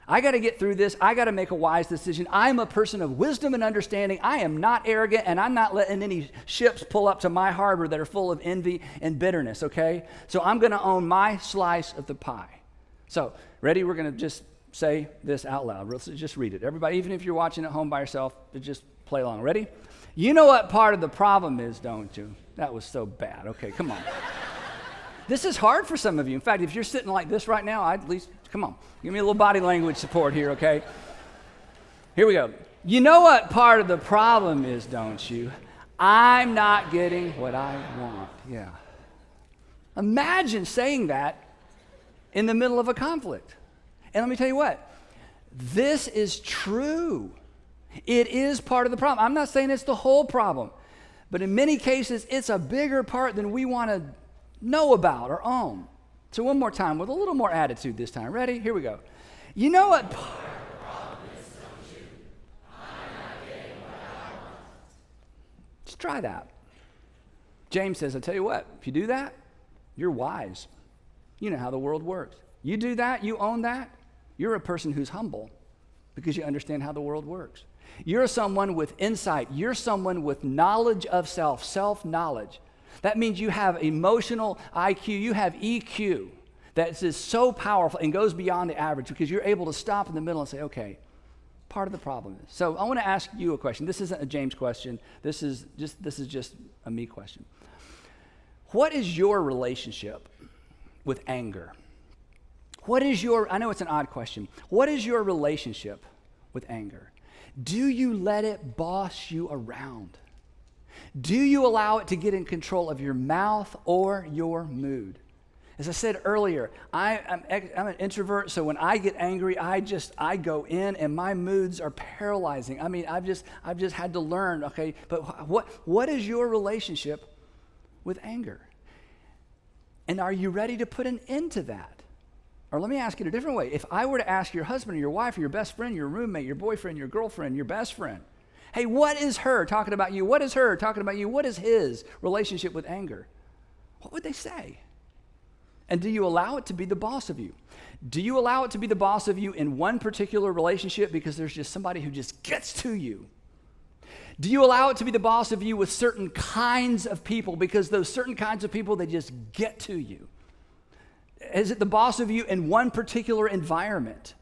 I got to get through this. I got to make a wise decision. I'm a person of wisdom and understanding. I am not arrogant, and I'm not letting any ships pull up to my harbor that are full of envy and bitterness, okay? So I'm going to own my slice of the pie. So, ready? We're going to just say this out loud. Let's just read it. Everybody, even if you're watching at home by yourself, just play along. Ready? You know what part of the problem is, don't you? That was so bad. Okay, come on. This is hard for some of you. In fact, if you're sitting like this right now, I'd at least, come on, give me a little body language support here, okay? Here we go. You know what part of the problem is, don't you? I'm not getting what I want. Yeah. Imagine saying that in the middle of a conflict. And let me tell you what, this is true. It is part of the problem. I'm not saying it's the whole problem, but in many cases, it's a bigger part than we want to know about or own. So one more time with a little more attitude this time. Ready? Here we go. You know what part of the problem is, don't you? I'm not getting what I want. Let's try that. James says, I tell you what, if you do that, you're wise. You know how the world works. You do that, you own that, you're a person who's humble because you understand how the world works. You're someone with insight. You're someone with knowledge of self, self-knowledge. That means you have emotional IQ, you have EQ that is so powerful and goes beyond the average because you're able to stop in the middle and say, okay, part of the problem is. So I want to ask you a question. This isn't a James question. This is just a me question. What is your relationship with anger? I know it's an odd question. What is your relationship with anger? Do you let it boss you around? Do you allow it to get in control of your mouth or your mood? As I said earlier, I'm an introvert, so when I get angry, I go in and my moods are paralyzing. I mean, I've just had to learn, okay, but what is your relationship with anger? And are you ready to put an end to that? Or let me ask it a different way. If I were to ask your husband or your wife or your best friend, your roommate, your boyfriend, your girlfriend, your best friend, hey, what is her talking about you? What is her talking about you? What is his relationship with anger? What would they say? And do you allow it to be the boss of you? Do you allow it to be the boss of you in one particular relationship because there's just somebody who just gets to you? Do you allow it to be the boss of you with certain kinds of people because those certain kinds of people, they just get to you? Is it the boss of you in one particular environment?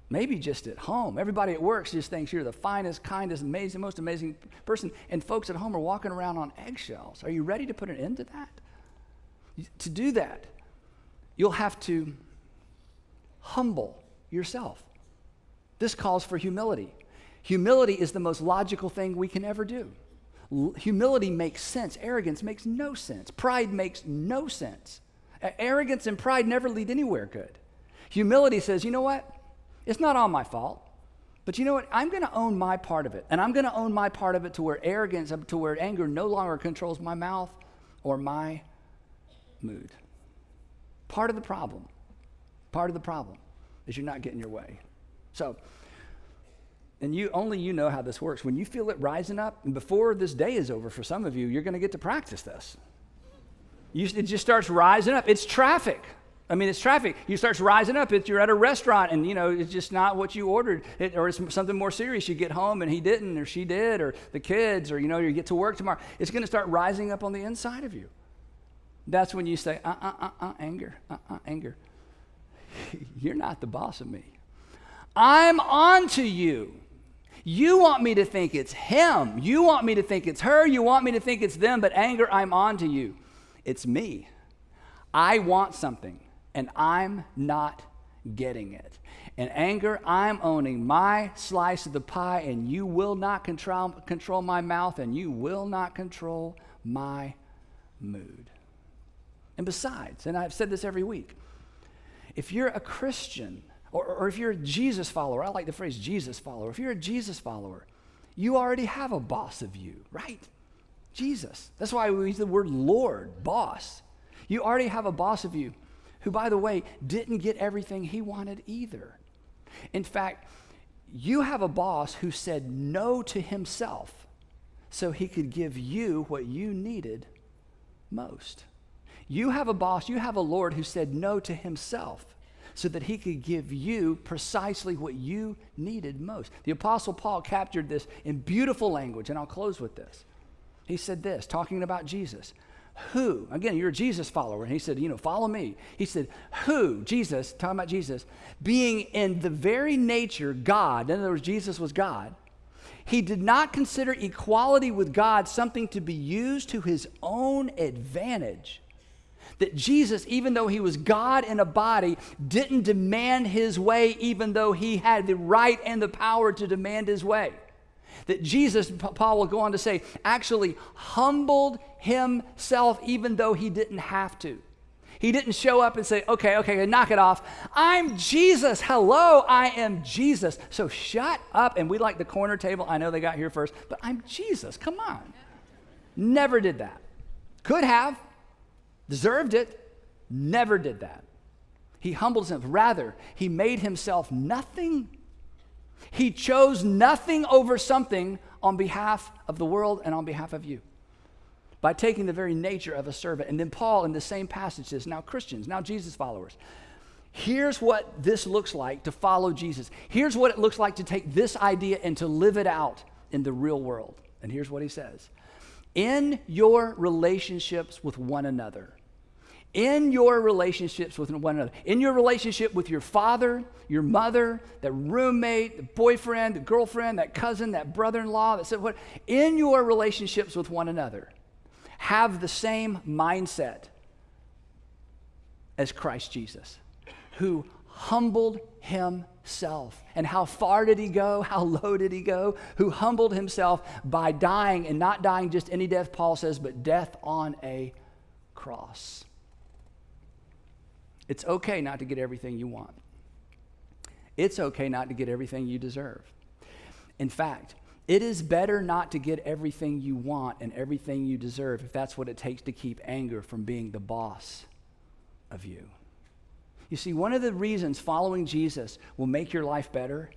Maybe just at home. Everybody at work just thinks you're the finest, kindest, amazing, most amazing person, and folks at home are walking around on eggshells. Are you ready to put an end to that? To do that, you'll have to humble yourself. This calls for humility. Humility is the most logical thing we can ever do. Humility makes sense. Arrogance makes no sense. Pride makes no sense. Arrogance and pride never lead anywhere good. Humility says, you know what? It's not all my fault. But you know what? I'm going to own my part of it. And I'm going to own my part of it to where arrogance, to where anger no longer controls my mouth or my mood. Part of the problem is you're not getting your way. So, and you know how this works. When you feel it rising up, and before this day is over for some of you, you're going to get to practice this. It just starts rising up. It's traffic. It's traffic. You starts rising up. You're at a restaurant, and it's just not what you ordered, or it's something more serious. You get home, and he didn't, or she did, or the kids, or you get to work tomorrow. It's going to start rising up on the inside of you. That's when you say, anger. You're not the boss of me. I'm on to you. You want me to think it's him. You want me to think it's her. You want me to think it's them. But anger, I'm on to you. It's me. I want something, and I'm not getting it. And anger, I'm owning my slice of the pie, and you will not control my mouth, and you will not control my mood. And besides, and I've said this every week, if you're a Christian or if you're a Jesus follower, I like the phrase Jesus follower. If you're a Jesus follower, you already have a boss of you, right? Jesus. That's why we use the word Lord, boss. You already have a boss of you who, by the way, didn't get everything he wanted either. In fact, you have a boss who said no to himself so he could give you what you needed most. You have a boss, you have a Lord who said no to himself so that he could give you precisely what you needed most. The Apostle Paul captured this in beautiful language, and I'll close with this. He said this, talking about Jesus. Who, again, you're a Jesus follower, and he said, follow me. He said, who, Jesus, talking about Jesus, being in the very nature God, in other words, Jesus was God, he did not consider equality with God something to be used to his own advantage. That Jesus, even though he was God in a body, didn't demand his way, even though he had the right and the power to demand his way. That Jesus, Paul will go on to say, actually humbled himself even though he didn't have to. He didn't show up and say, okay, knock it off. I'm Jesus. Hello, I am Jesus. So shut up. And we like the corner table. I know they got here first, but I'm Jesus. Come on. Never did that. Could have. Deserved it. Never did that. He humbled himself. Rather, he made himself nothing. He chose nothing over something on behalf of the world and on behalf of you by taking the very nature of a servant. And then Paul in the same passage says, now Christians, now Jesus followers, here's what this looks like to follow Jesus. Here's what it looks like to take this idea and to live it out in the real world. And here's what he says. In your relationships with one another, in your relationships with one another, in your relationship with your father, your mother, that roommate, the boyfriend, the girlfriend, that cousin, that brother-in-law, that said what, in your relationships with one another, have the same mindset as Christ Jesus, who humbled himself. And how far did he go? How low did he go? Who humbled himself by dying, and not dying just any death, Paul says, but death on a cross. It's okay not to get everything you want. It's okay not to get everything you deserve. In fact, it is better not to get everything you want and everything you deserve if that's what it takes to keep anger from being the boss of you. You see, one of the reasons following Jesus will make your life better,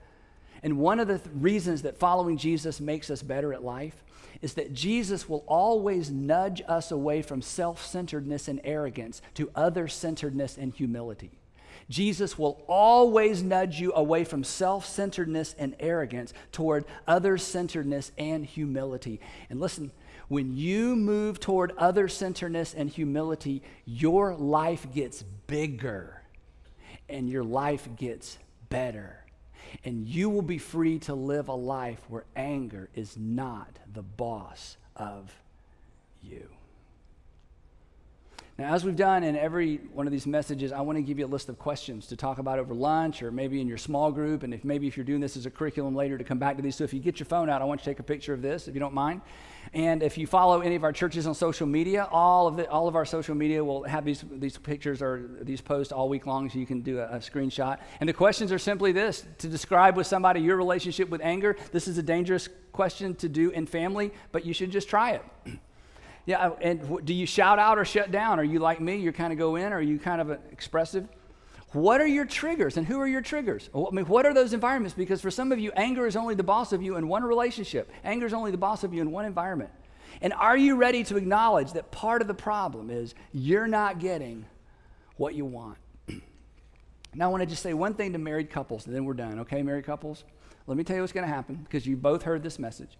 and one of the reasons that following Jesus makes us better at life, is that Jesus will always nudge us away from self-centeredness and arrogance to other-centeredness and humility. Jesus will always nudge you away from self-centeredness and arrogance toward other-centeredness and humility. And listen, when you move toward other-centeredness and humility, your life gets bigger and your life gets better. And you will be free to live a life where anger is not the boss of you. Now, as we've done in every one of these messages, I want to give you a list of questions to talk about over lunch or maybe in your small group, and if you're doing this as a curriculum later, to come back to these. So if you get your phone out, I want you to take a picture of this, if you don't mind. And if you follow any of our churches on social media, all of our social media will have these pictures or these posts all week long, so you can do a screenshot. And the questions are simply this: to describe with somebody your relationship with anger. This is a dangerous question to do in family, but you should just try it. Yeah, and do you shout out or shut down? Are you like me? You kind of go in, or are you kind of expressive? What are your triggers, and who are your triggers? I mean, what are those environments? Because for some of you, anger is only the boss of you in one relationship. Anger is only the boss of you in one environment. And are you ready to acknowledge that part of the problem is you're not getting what you want? Now, I want to just say one thing to married couples, and then we're done. Okay, married couples? Let me tell you what's going to happen, because you both heard this message.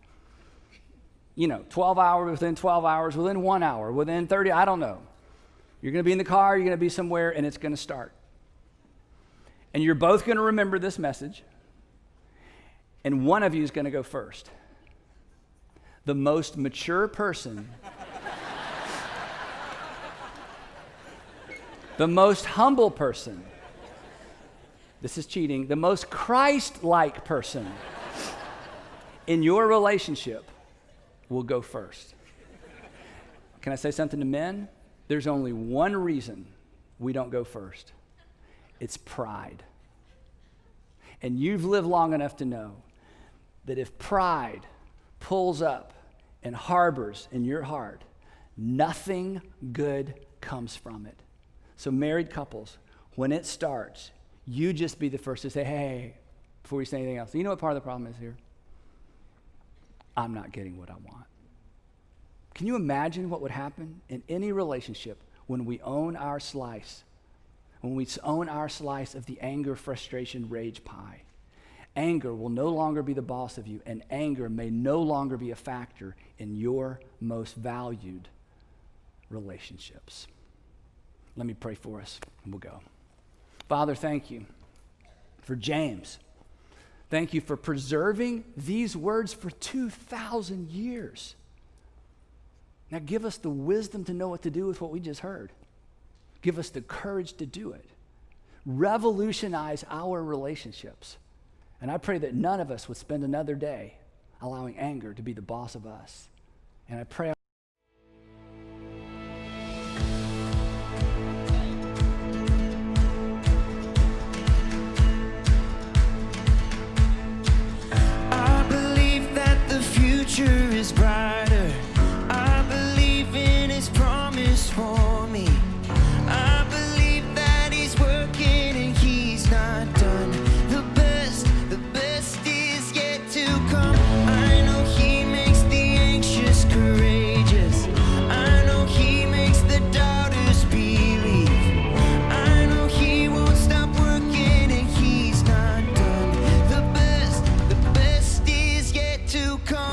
12 hours, within 12 hours, within 1 hour, within 30, I don't know. You're going to be in the car, you're going to be somewhere, and it's going to start. And you're both going to remember this message, and one of you is going to go first. The most mature person, the most humble person, this is cheating, the most Christ-like person in your relationship will go first. Can I say something to men? There's only one reason we don't go first. It's pride. And you've lived long enough to know that if pride pulls up and harbors in your heart, nothing good comes from it. So married couples, when it starts, you just be the first to say, hey, before you say anything else. You know what part of the problem is here? I'm not getting what I want. Can you imagine what would happen in any relationship when we own our slice? When we own our slice of the anger, frustration, rage pie. Anger will no longer be the boss of you, and anger may no longer be a factor in your most valued relationships. Let me pray for us, and we'll go. Father, thank you for James. Thank you for preserving these words for 2,000 years. Now give us the wisdom to know what to do with what we just heard. Give us the courage to do it. Revolutionize our relationships. And I pray that none of us would spend another day allowing anger to be the boss of us. And I pray I believe that the future is brighter. I believe in His promise for me. I believe that He's working and He's not done. The best is yet to come. I know He makes the anxious courageous. I know He makes the doubters believe. I know He won't stop working and He's not done. The best is yet to come.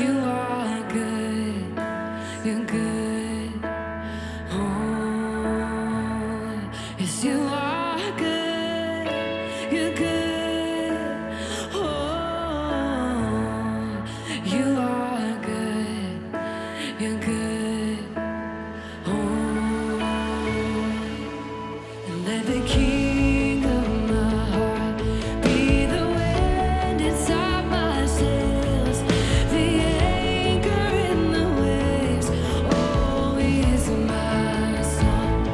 You are good. You're good. Oh, yes, you are good. You're good. Oh, you are good. You're good. Oh, and let the King of my heart be the wind inside my sails, the anchor in the waves. Oh, he is my song.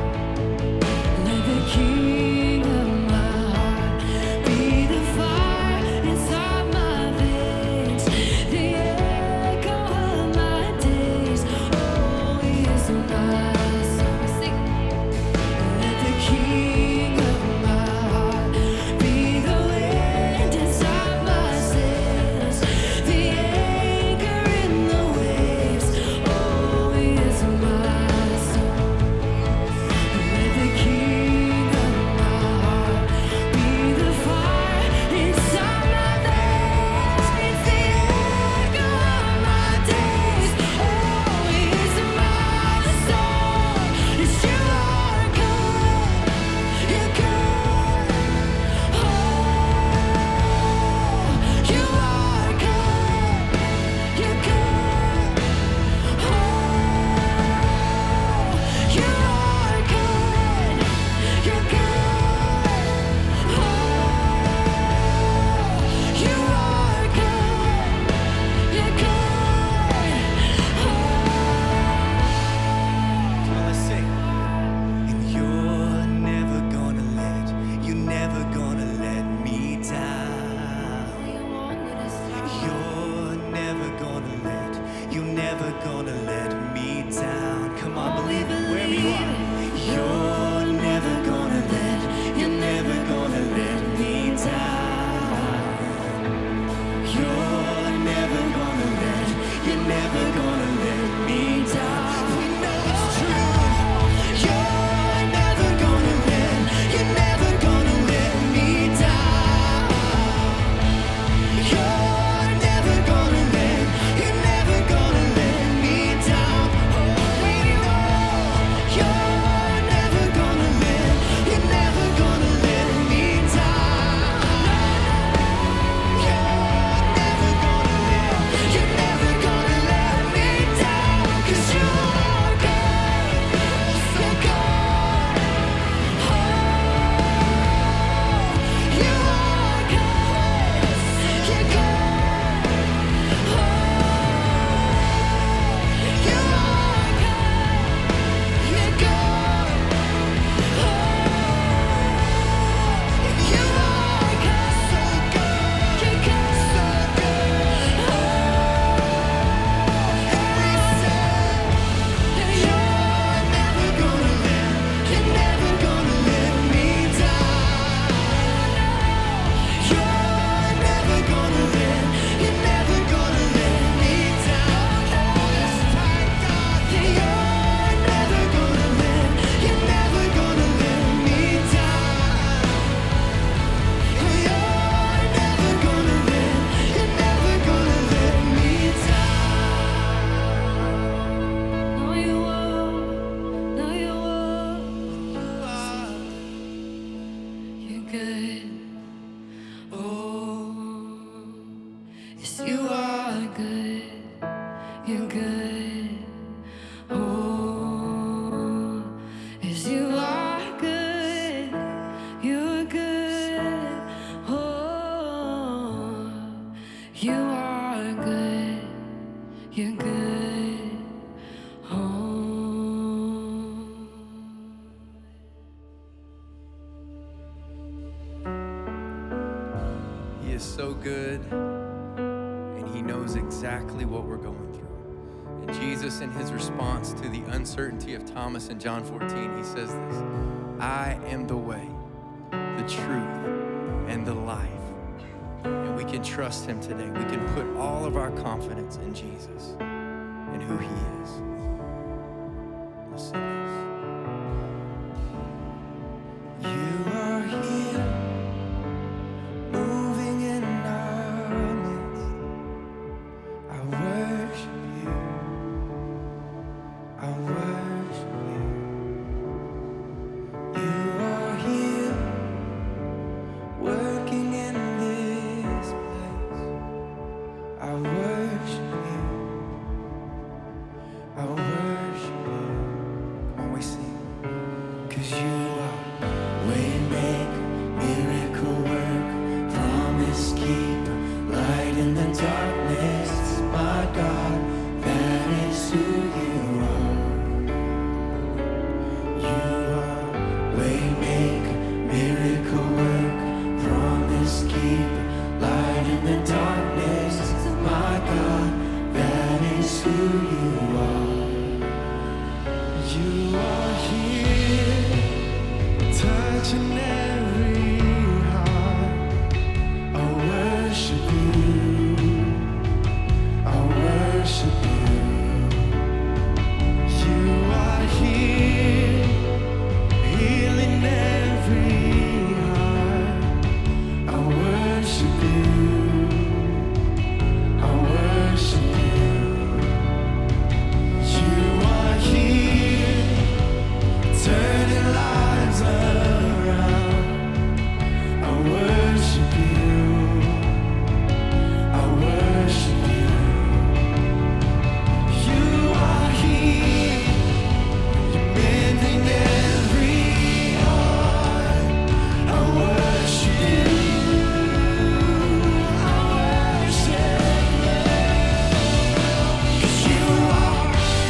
Let the King of my heart be the fire inside my veins, the echo of my days. Oh, he is my song. Sing. Let the King of my heart be the wind inside my sails, the anchor in the waves. Oh, he is my song. Let the King of my heart be the fire inside my veins, it's the echo of my days. Oh, he is my song. Yes, you are good. You're good. Oh, you are good. You're good. Oh, you are good. You're good. Oh, you are good. You're good. Come on, let's sing. And you're never gonna let me down. You're never gonna let me down. Come on, believe it wherever you are. You're never gonna let me down. You're never gonna let me down. We know it's true. You're never gonna let me down. You're never gonna let me down. Oh, we know you're never gonna let me is so good, and he knows exactly what we're going through. And Jesus, in his response to the uncertainty of Thomas in John 14, he says this: I am the way, the truth, and the life. And we can trust him today. We can put all of our confidence in Jesus and who he is. Let's sing this. You are here, moving in our midst. Our each and every heart. I worship you. I worship you. You are here, healing every heart. I worship you. I worship you. You are here, turning lives around. I worship you. I worship you. You are here, you're mending every heart. I worship you. I worship you. 'Cause you are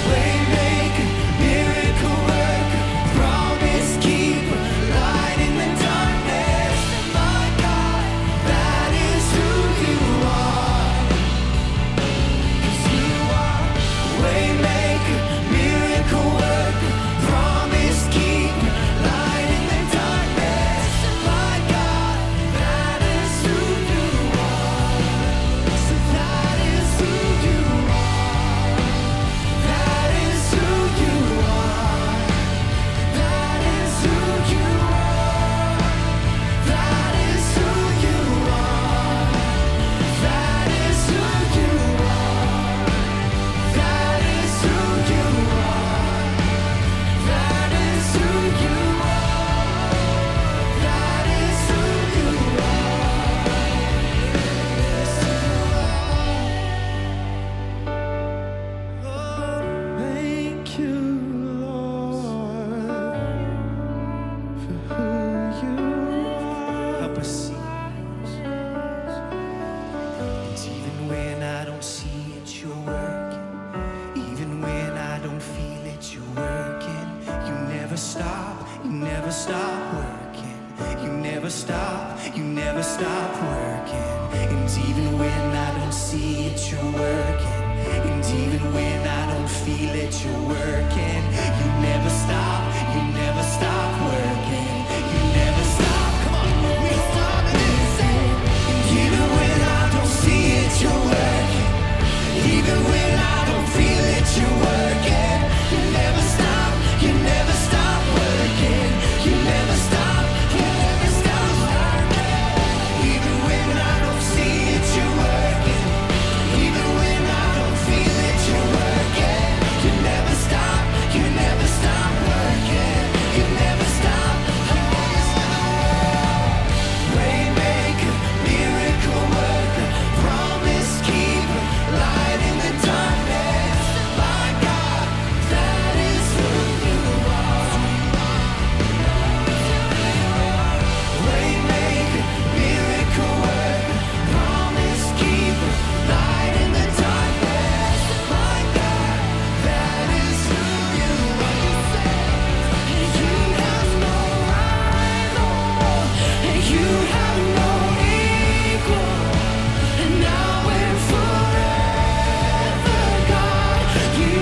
waymaker, miracle worker, promise keeper, light in the darkness. My God, that is who you are. 'Cause you are waymaker, miracle worker, promise keeper, light in the darkness. My God, that is who you are. So that is who you are. That is who you are. That is who you are. That is who you are. That is who you are. That is who you are. That is who you are. That is who you are. Thank you, Lord, for who you are. Help us see. And even when I don't see it, you're working. Even when I don't feel it, you're working. You never stop, you never stop working. You never stop, you never stop working. And even when I don't see it, you're working. And even when I don't feel it, you're working. You never stop, you never stop working. You never stop. Come on, we stop and say. And even when I don't see it, you're working. Even when I don't feel it, you're working. You never stop, you never stop working. You never stop, you never stop working. Even when I don't see it, you're working. Even when I don't feel it, you're working. You never stop, you never stop working. You never stop, you never stop. Waymaker, miracle worker, promise keeper, light in the darkness. My God, that is who you are. Waymaker, miracle worker, promise keeper, light in the darkness. My God, that is who you are. You have no rival, and you have no equal. And now and forever, God, you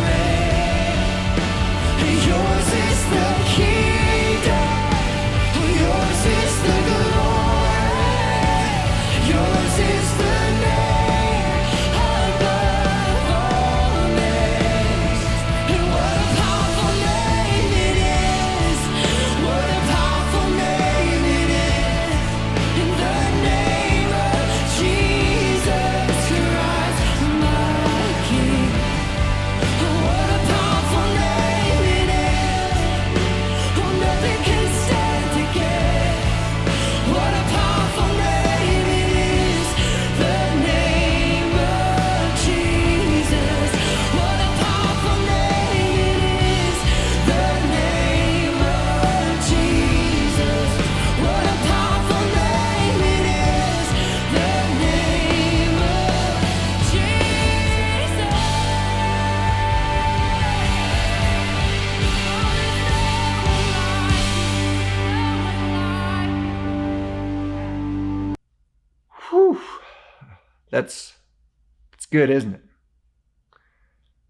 reign. And yours is the kingdom, yours is the glory, yours is the name above all names. And what a powerful name it is! What a powerful name it is! In the name of Jesus Christ, my King. What a powerful name it is! Oh, nothing can stand against. What a powerful name it is! The name of Jesus. What a powerful name it is! The name of Jesus. What a powerful name it is! The name of Jesus. Whew. That's good, isn't it?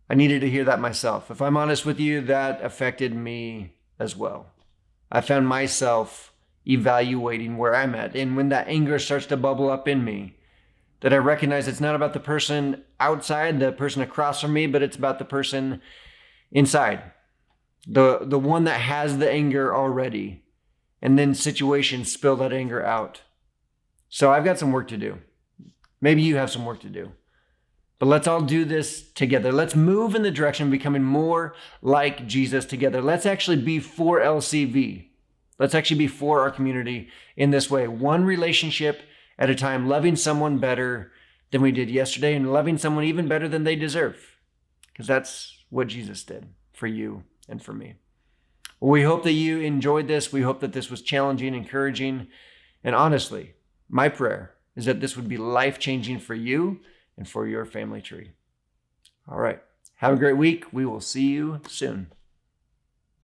I needed to hear that myself. If I'm honest with you, that affected me as well. I found myself evaluating where I'm at. And when that anger starts to bubble up in me, that I recognize it's not about the person outside, the person across from me, but it's about the person inside. The one that has the anger already. And then situations spill that anger out. So I've got some work to do. Maybe you have some work to do. But let's all do this together. Let's move in the direction of becoming more like Jesus together. Let's actually be for LCV. Let's actually be for our community in this way. One relationship at a time, loving someone better than we did yesterday and loving someone even better than they deserve. Because that's what Jesus did for you and for me. Well, we hope that you enjoyed this. We hope that this was challenging, encouraging, and honestly, my prayer is that this would be life-changing for you and for your family tree. All right. Have a great week. We will see you soon.